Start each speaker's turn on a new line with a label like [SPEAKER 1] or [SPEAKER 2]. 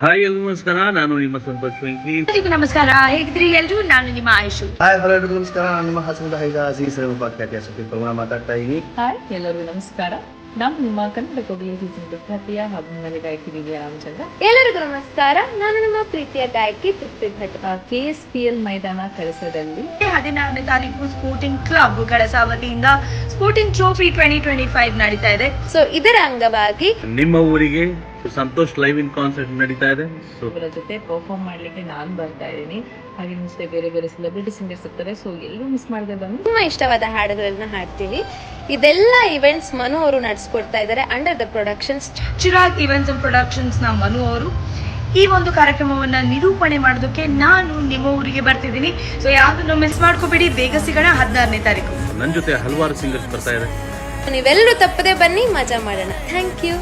[SPEAKER 1] Hi ಎಲ್ರಿಗೂ ನಮಸ್ಕಾರ, ನಾನು ನಿಮ್ಮ ಸಂಪತ್ ವೆಂಕಿ.
[SPEAKER 2] ಎಲ್ಲರಿಗೂ ನಮಸ್ಕಾರ, ಹೇಗಿದ್ರಿ ಎಲ್ರು? ನಾನು ನಿಮ್ಮ ಆಯುಷು.
[SPEAKER 3] ಹಾಯ್ ಹಲೋ ಎಲ್ರಿಗೂ ನಮಸ್ಕಾರ, ನಾನು ನಿಮ್ಮ ಹಾಸನದ ಹೈದ ಅಜೀಸ್ ಪ್ರಮಾಣ ಮಾತಾಡ್ತಾ ಇದ್ದೀನಿ.
[SPEAKER 4] ಹಾಯ್ ಎಲ್ಲರಿಗೂ ನಮಸ್ಕಾರ, ನಾನು ನಿಮ್ಮ ಕನ್ನಡ ಕೊಡುಗೆ ಸೀಸನ್ ಖ್ಯಾತಿಯ ಹಾಗೂ ನನ್ನ ಗಾಯಕಿ ದಿವ್ಯಾ ರಾಮಚಂದ್ರ.
[SPEAKER 2] ಎಲ್ಲರಿಗೂ ನಮಸ್ಕಾರ, ನಾನು ನಿಮ್ಮ ಪ್ರೀತಿಯ ಗಾಯಕಿ ತೃಪ್ತಿ ಭಟ್.
[SPEAKER 4] KSPL ಮೈದಾನ ಕಳಸದಲ್ಲಿ
[SPEAKER 2] 16ನೇ ತಾರೀಕು ಸ್ಪೋರ್ಟಿಂಗ್ ಕ್ಲಬ್ ಕಳಸ ವತಿಯಿಂದ ಸ್ಪೋರ್ಟಿಂಗ್ ಟ್ರೋಫಿ 2025 ನಡೀತಾ ಇದೆ. ಸೊ ಇದರ ಅಂಗವಾಗಿ
[SPEAKER 1] ನಿಮ್ಮ ಊರಿಗೆ ಸಂತೋಷ್ ಲೈವ್ ಇನ್ ಕಾನ್ಸರ್ಟ್ ನಡೀತಾ ಇದೆ. ಸೊ
[SPEAKER 4] ಇವರ ಜೊತೆ ಪರ್ಫಾರ್ಮ್ ಮಾಡ್ಲಿಕ್ಕೆ ನಾನು ಬರ್ತಾ ಇದ್ದೀನಿ. ಹಾಗೆ ಮುಂಚೆ ಬೇರೆ ಬೇರೆ ಸೆಲೆಬ್ರಿಟಿ ಸಿಂಗರ್ಸ್ ಇರ್ತಾರೆ. ಸೊ ಎಲ್ಲರೂ ಮಿಸ್ ಮಾಡದೆ ಬಂದು
[SPEAKER 2] ನಿಮ್ಮ ಇಷ್ಟವಾದ ಹಾಡುಗಳನ್ನ ಹಾಡ್ತೀವಿ. ಇದೆಲ್ಲ ಇವೆಂಟ್ಸ್ ಮನು ಅವರು ನಡೆಸ್ಕೊಡ್ತಾ ಇದ್ದಾರೆ under the productions Chirag events and productions ನ ಮನು ಅವರು. ಈ ಒಂದು ಕಾರ್ಯಕ್ರಮವನ್ನ ನಿರೂಪಣೆ ಮಾಡೋದಕ್ಕೆ ನಾನು ನಿಮ್ಮ ಊರಿಗೆ ಬರ್ತಿದ್ದೀನಿ. ಸೊ ಯಾವ್ದನ್ನು ಮಿಸ್ ಮಾಡ್ಕೋಬೇಡಿ. ಬೇಗ ಸಿಗೋಣ 16ನೇ ತಾರೀಕು.
[SPEAKER 1] ನನ್ನ ಜೊತೆ ಹಲವಾರು ಸಿಂಗರ್ಸ್ ಬರ್ತಾ ಇದೆ.
[SPEAKER 2] ನೀವೆಲ್ಲರೂ ತಪ್ಪದೆ ಬನ್ನಿ, ಮಜಾ ಮಾಡೋಣ. Thank you.